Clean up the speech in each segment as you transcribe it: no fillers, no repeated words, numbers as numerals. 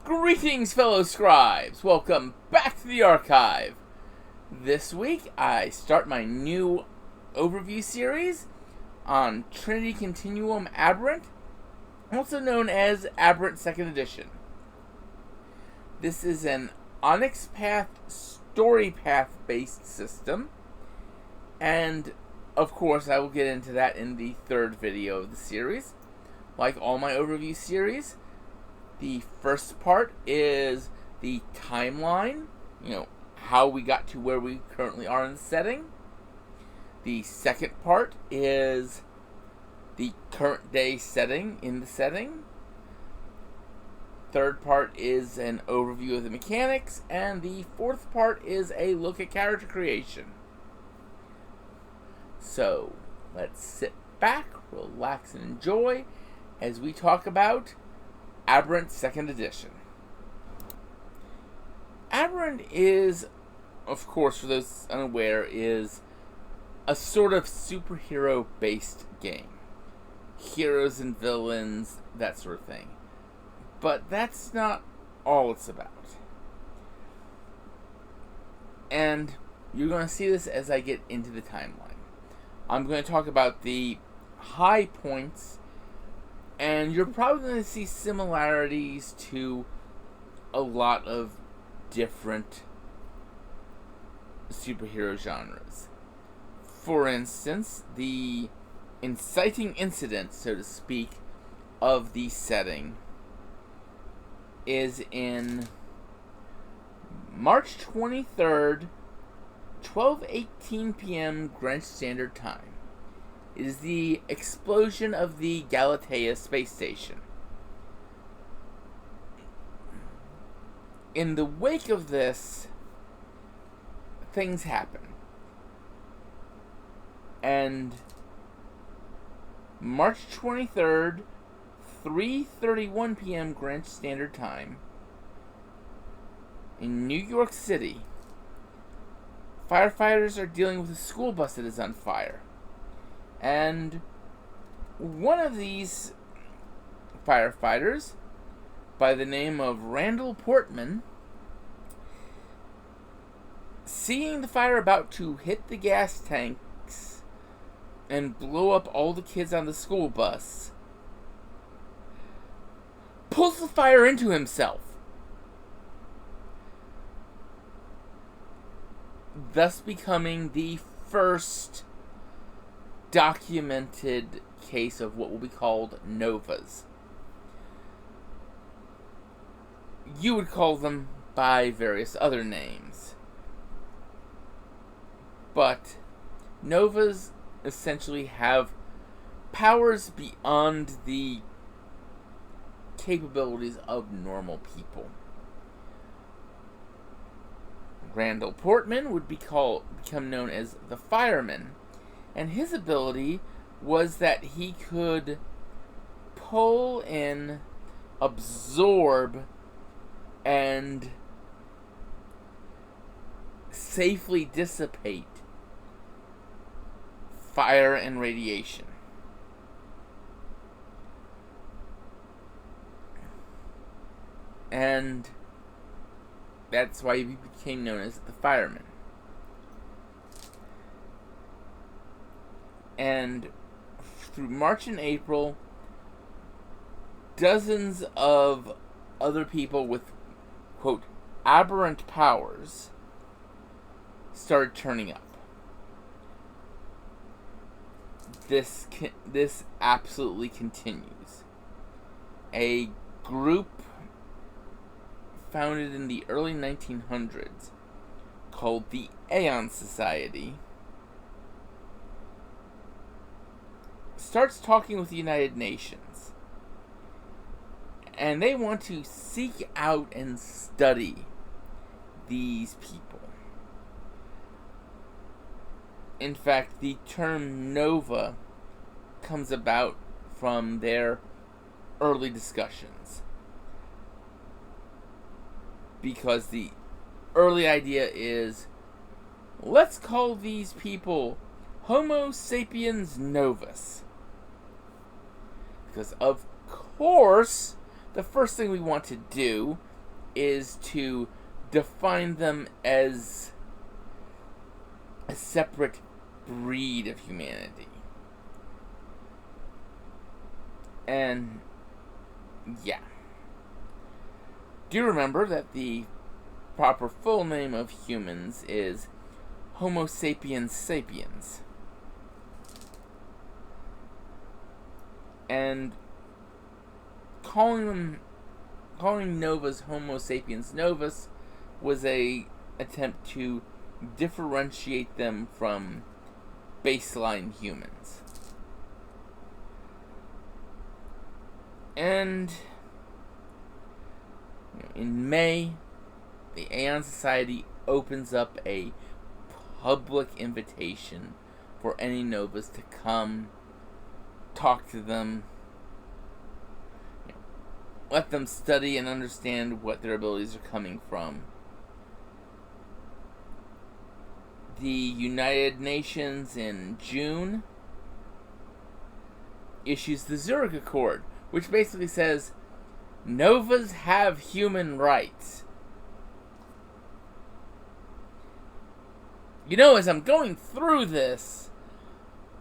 Greetings, fellow scribes! Welcome back to the archive. This week, I start my new overview series on Trinity Continuum Aberrant, also known as Aberrant 2nd Edition. This is an Onyx Path story path based system, and of course I will get into that in the third video of the series. Like all my overview series, the first part is the timeline, how we got to where we currently are in the setting. The second part is the current day setting in the setting. Third part is an overview of the mechanics, and the fourth part is a look at character creation. So, let's sit back, relax, and enjoy as we talk about Aberrant 2nd Edition. Aberrant is, of course, for those unaware, is a sort of superhero-based game. Heroes and villains, that sort of thing. But that's not all it's about. And you're going to see this as I get into the timeline. I'm going to talk about the high points, and you're probably going to see similarities to a lot of different superhero genres. For instance, the inciting incident, so to speak, of the setting is in March 23rd, 12:18 p.m. Greenwich Standard Time. It is the explosion of the Galatea space station. In the wake of this, things happen. And March 23rd, 3:31 p.m. Greenwich Standard Time, in New York City, firefighters are dealing with a school bus that is on fire. And one of these firefighters, by the name of Randall Portman, seeing the fire about to hit the gas tanks and blow up all the kids on the school bus, pulls the fire into himself, thus becoming the first documented case of what will be called novas. You would call them by various other names, but novas essentially have powers beyond the capabilities of normal people. Randall Portman would become known as the Fireman, and his ability was that he could pull in, absorb, and safely dissipate fire and radiation. And that's why he became known as the Fireman. And through March and April, dozens of other people with, quote, aberrant powers started turning up. This absolutely continues. A group founded in the early 1900s called the Aeon Society starts talking with the United Nations, and they want to seek out and study these people. In fact, the term nova comes about from their early discussions, because the early idea is, let's call these people Homo sapiens novus. Because, of course, the first thing we want to do is to define them as a separate breed of humanity. And yeah. Do remember that the proper full name of humans is Homo sapiens sapiens. And calling novas Homo sapiens novus was a attempt to differentiate them from baseline humans. And in May, the Aeon Society opens up a public invitation for any novas to come, talk to them, let them study and understand what their abilities are coming from. The United Nations in June issues the Zurich Accord, which basically says novas have human rights. You know, as I'm going through this,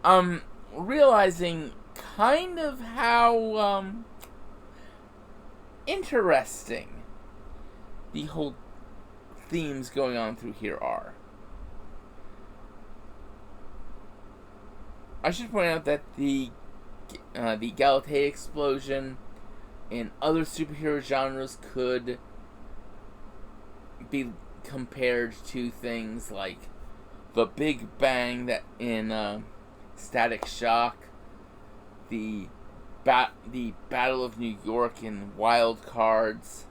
I'm realizing kind of how interesting the whole themes going on through here are. I should point out that the Galatea explosion in other superhero genres could be compared to things like the Big Bang that in Static Shock, the Battle of New York in Wild Cards,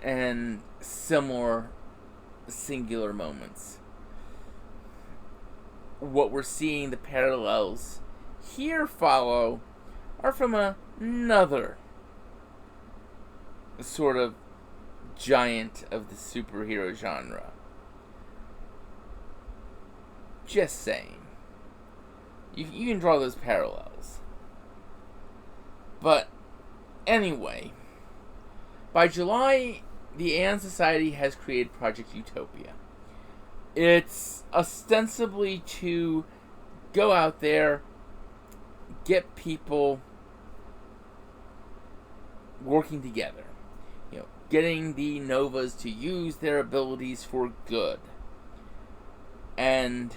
and similar singular moments. What we're seeing, the parallels here follow, are from another sort of giant of the superhero genre. Just saying. You can draw those parallels. But anyway, by July, the Aeon Society has created Project Utopia. It's ostensibly to go out there, get people working together. Getting the novas to use their abilities for good. And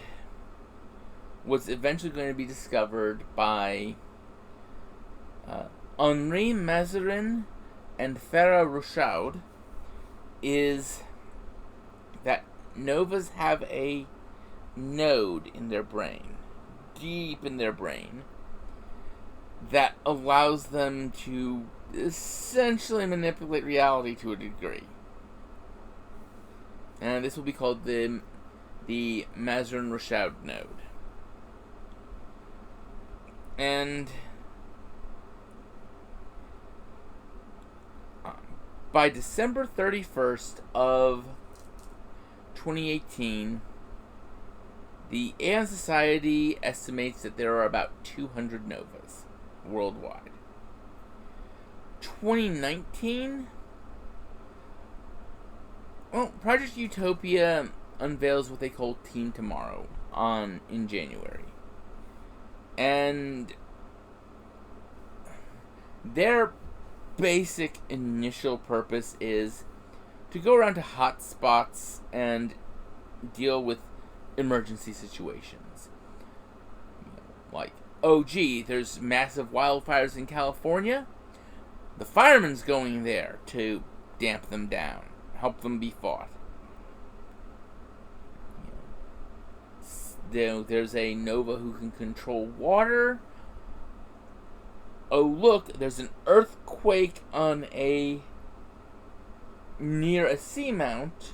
what's eventually going to be discovered by Henri Mazarin and Farah Rochaud is that novas have a node in their brain, deep in their brain, that allows them to essentially manipulate reality to a degree. And this will be called the Mazarin-Rochaud node. And by December 31st of 2018, the Aeon Society estimates that there are about 200 novas worldwide. 2019, Project Utopia unveils what they call Team Tomorrow in January. And their basic initial purpose is to go around to hot spots and deal with emergency situations. Like, oh gee, there's massive wildfires in California. The fireman's going there to damp them down, help them be fought. There's a nova who can control water. Oh look, there's an earthquake near a seamount.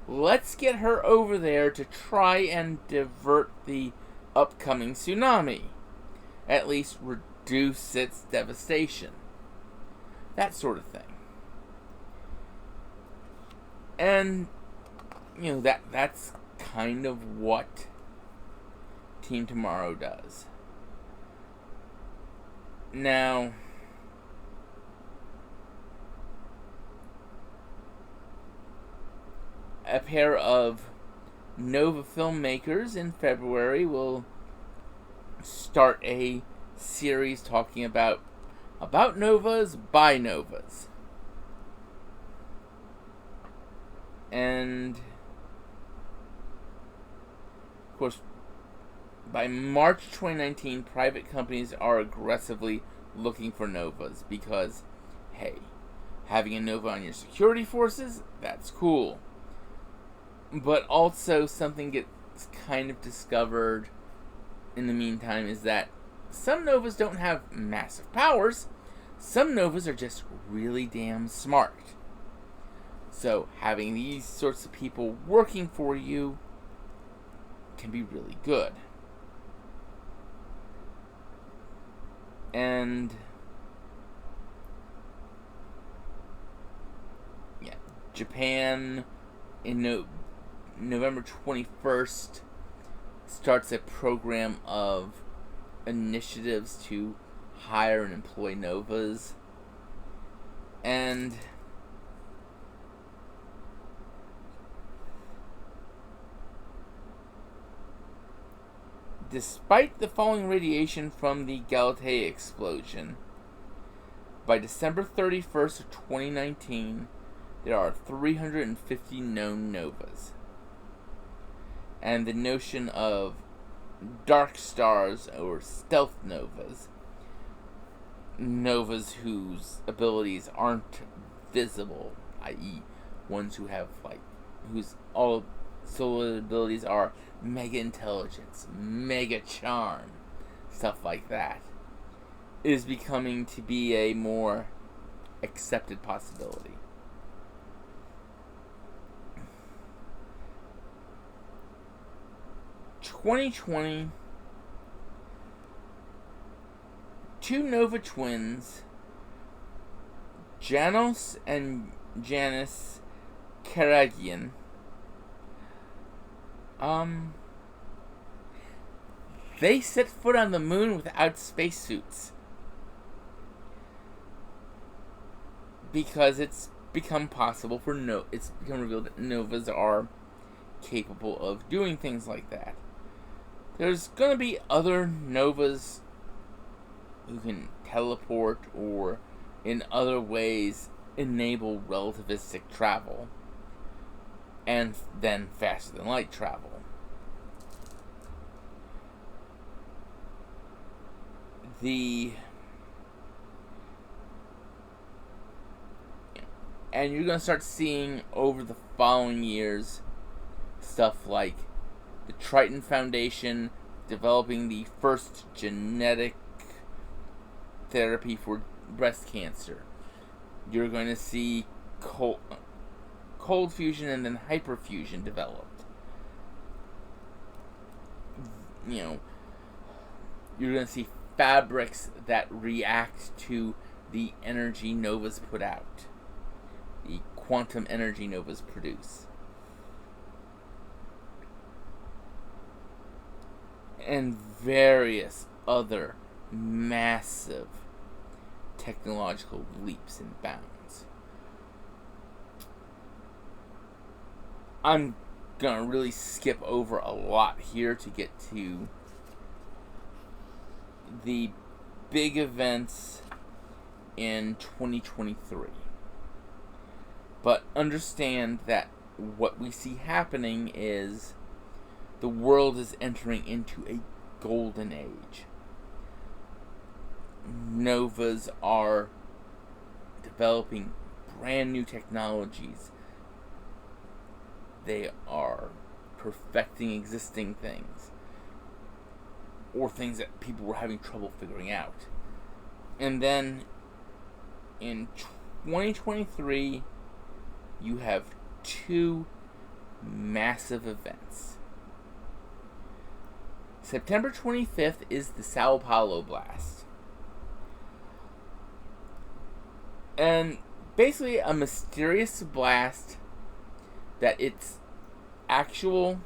Let's get her over there to try and divert the upcoming tsunami. At least reduce its devastation. That sort of thing. And that's kind of what Team Tomorrow does. Now, a pair of Nova filmmakers in February will start a series talking about novas by novas. And of course, by March 2019, private companies are aggressively looking for novas because, hey, having a nova on your security forces, that's cool. But also something gets kind of discovered in the meantime is that some novas don't have massive powers. Some novas are just really damn smart. So having these sorts of people working for you can be really good. And yeah, Japan in November 21st starts a program of initiatives to hire and employ novas. And despite the falling radiation from the Galatea explosion, by December 31st of 2019, there are 350 known novas. And the notion of dark stars or stealth novas, novas whose abilities aren't visible, i.e. ones who have whose all solar abilities are mega intelligence, mega charm, stuff like that, is becoming to be a more accepted possibility. In 2020, two nova twins, Janos and Janice Terrigen, they set foot on the moon without spacesuits because it's become possible it's become revealed that novas are capable of doing things like that. There's gonna be other novas who can teleport or in other ways enable relativistic travel and then faster than light travel. And you're gonna start seeing over the following years stuff like the Triton Foundation developing the first genetic therapy for breast cancer. You're going to see cold fusion and then hyperfusion developed. You're going to see fabrics that react to the energy novas put out, the quantum energy novas produce. And various other massive technological leaps and bounds. I'm gonna really skip over a lot here to get to the big events in 2023. But understand that what we see happening is the world is entering into a golden age. Novas are developing brand new technologies. They are perfecting existing things, or things that people were having trouble figuring out. And then in 2023, you have two massive events. September 25th is the Sao Paulo blast. And basically a mysterious blast that its actual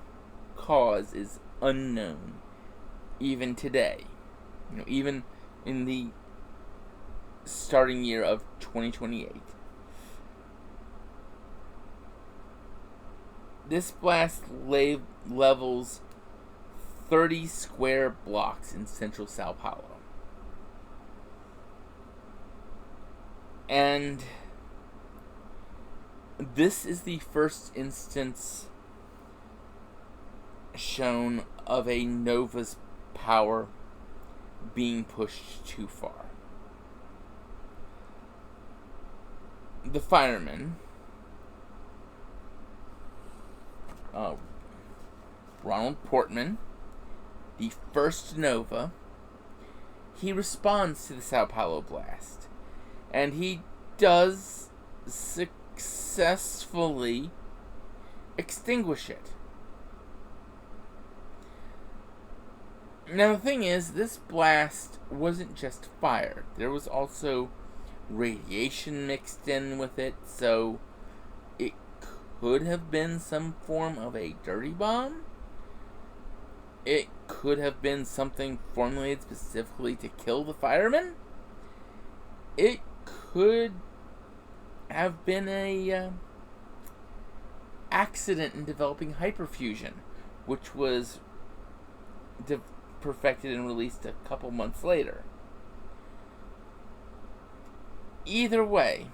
cause is unknown even today. Even in the starting year of 2028. This blast levels 30 square blocks in central Sao Paulo. And this is the first instance shown of a nova's power being pushed too far. The fireman, Ronald Portman, the first nova, he responds to the Sao Paulo blast, and he does successfully extinguish it. Now the thing is, this blast wasn't just fire. There was also radiation mixed in with it, so it could have been some form of a dirty bomb. It could have been something formulated specifically to kill the firemen. It could have been a accident in developing hyperfusion, which was perfected and released a couple months later. Either way,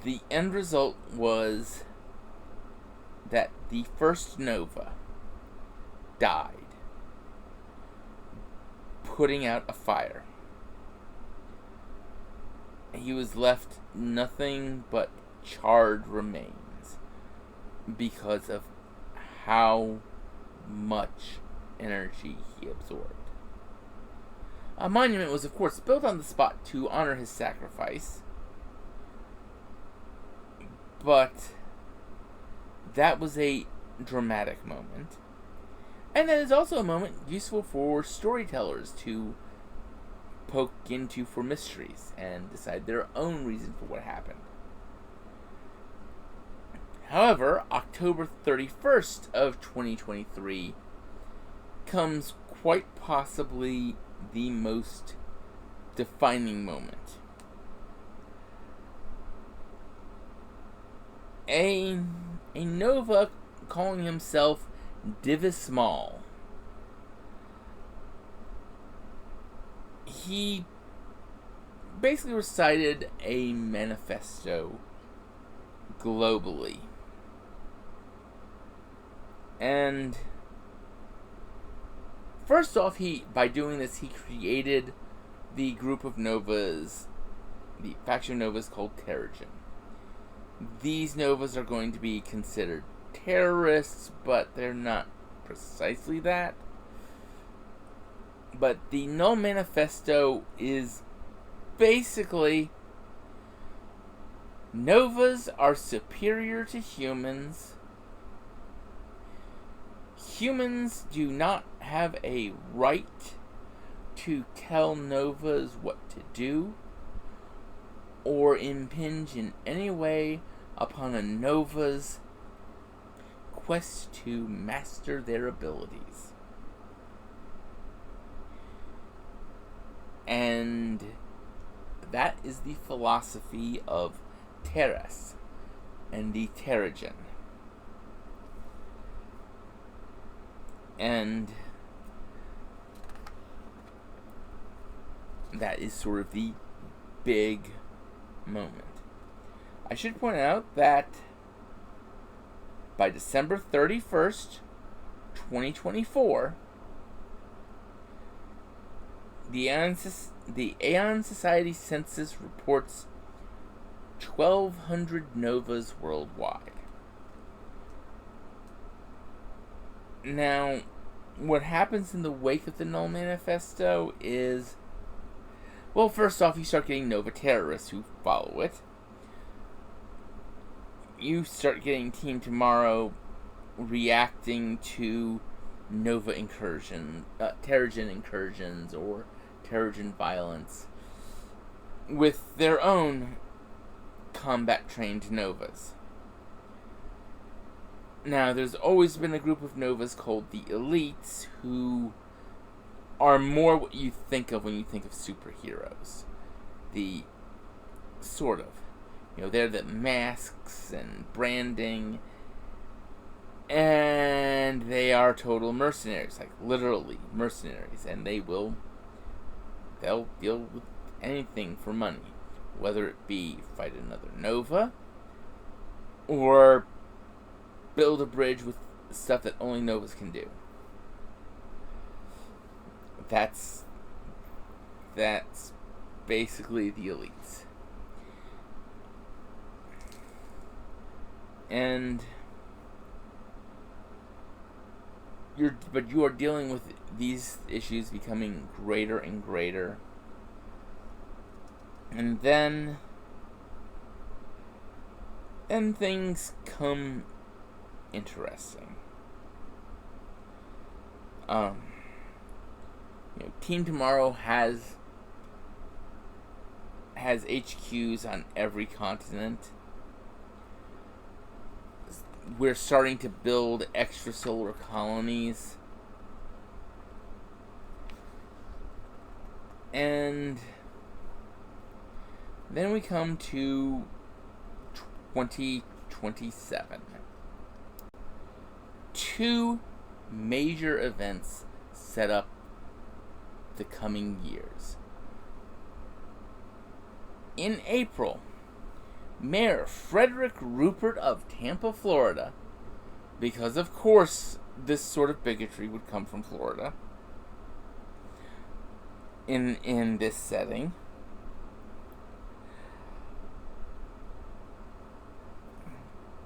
the end result was that the first nova died, putting out a fire. He was left nothing but charred remains because of how much energy he absorbed. A monument was, of course, built on the spot to honor his sacrifice, but that was a dramatic moment. And that is also a moment useful for storytellers to poke into for mysteries and decide their own reason for what happened. However, October 31st of 2023 comes quite possibly the most defining moment. A nova calling himself Divismal. He basically recited a manifesto globally. And first off, by doing this, he created the group of novas, the faction of novas called Terrigen. These novas are going to be considered terrorists, but they're not precisely that. But the Null Manifesto is basically novas are superior to humans. Humans do not have a right to tell novas what to do or impinge in any way upon a nova's quest to master their abilities. And that is the philosophy of Terras and the Terrigen. And that is sort of the big moment. I should point out that by December 31st, 2024, the Aeon Society census reports 1,200 novas worldwide. Now, what happens in the wake of the Null Manifesto is, well, first off, you start getting nova terrorists who follow it. You start getting Team Tomorrow reacting to nova incursion, Terrigen incursions, or Terrigen violence with their own combat-trained novas. Now, there's always been a group of novas called the Elites, who are more what you think of when you think of superheroes. The, sort of, they're the masks and branding, and they are total mercenaries, like literally mercenaries, and they'll deal with anything for money, whether it be fight another Nova or build a bridge with stuff that only Novas can do. That's basically the elites. And you are dealing with these issues becoming greater and greater. And then things come interesting. Team Tomorrow has HQs on every continent. We're starting to build extrasolar colonies. And then we come to 2027. Two major events set up the coming years. In April, Mayor Frederick Rupert of Tampa, Florida, because of course this sort of bigotry would come from Florida in this setting,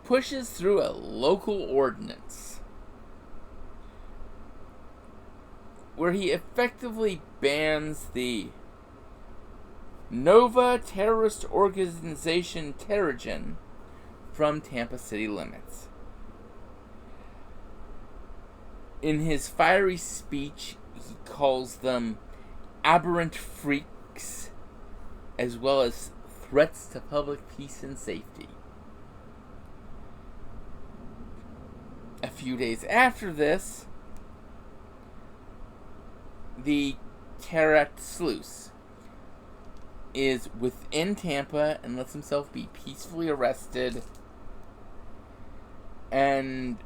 pushes through a local ordinance where he effectively bans the Nova terrorist organization Terrigen from Tampa city limits. In his fiery speech, he calls them aberrant freaks, as well as threats to public peace and safety. A few days after this, the Terrat Sluice is within Tampa and lets himself be peacefully arrested, and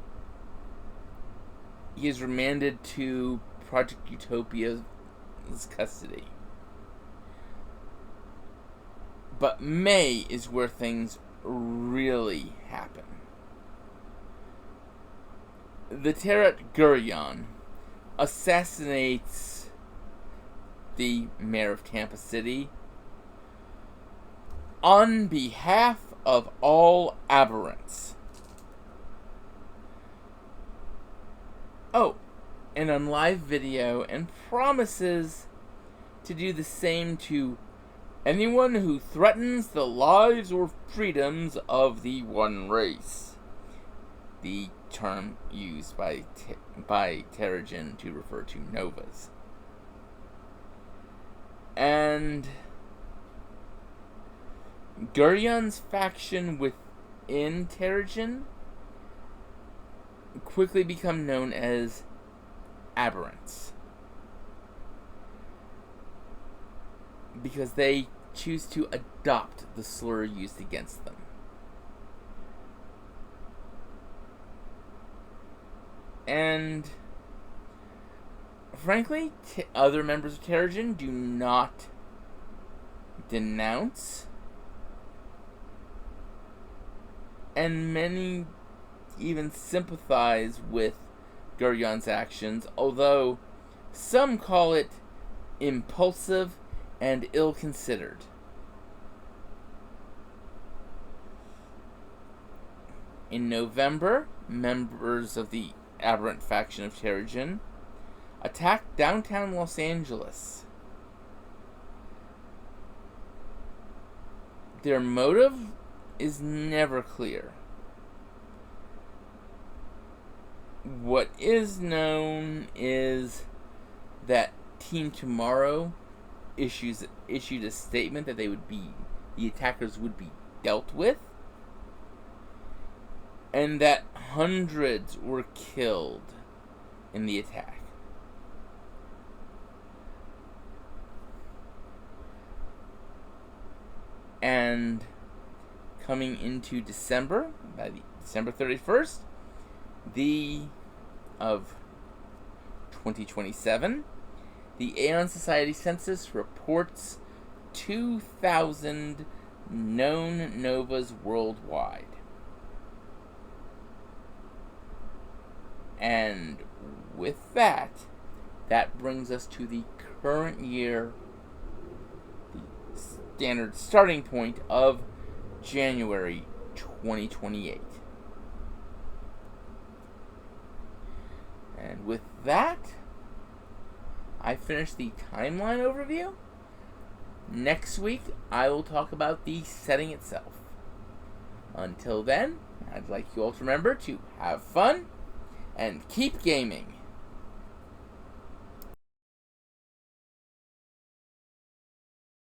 he is remanded to Project Utopia's custody. But May is where things really happen. The Terrat Gurion assassinates the mayor of Tampa City on behalf of all aberrants. Oh, and on live video, and promises to do the same to anyone who threatens the lives or freedoms of the one race. The term used by Terrigen to refer to Novas. And Gurion's faction within Terrigen quickly become known as Aberrants, because they choose to adopt the slur used against them. And frankly, other members of Terrigen do not denounce, and many even sympathize with Gurion's actions, although some call it impulsive and ill-considered. In November, members of the Aberrant faction of Terrigen attacked downtown Los Angeles. Their motive is never clear. What is known is that Team Tomorrow issued a statement that the attackers would be dealt with, and that hundreds were killed in the attack. And coming into December, by December 31st, of 2027, the Aeon Society census reports 2,000 known novas worldwide. And with that brings us to the current year, the standard starting point of January 2028. And with that, I finished the timeline overview. Next week, I will talk about the setting itself. Until then, I'd like you all to remember to have fun and keep gaming.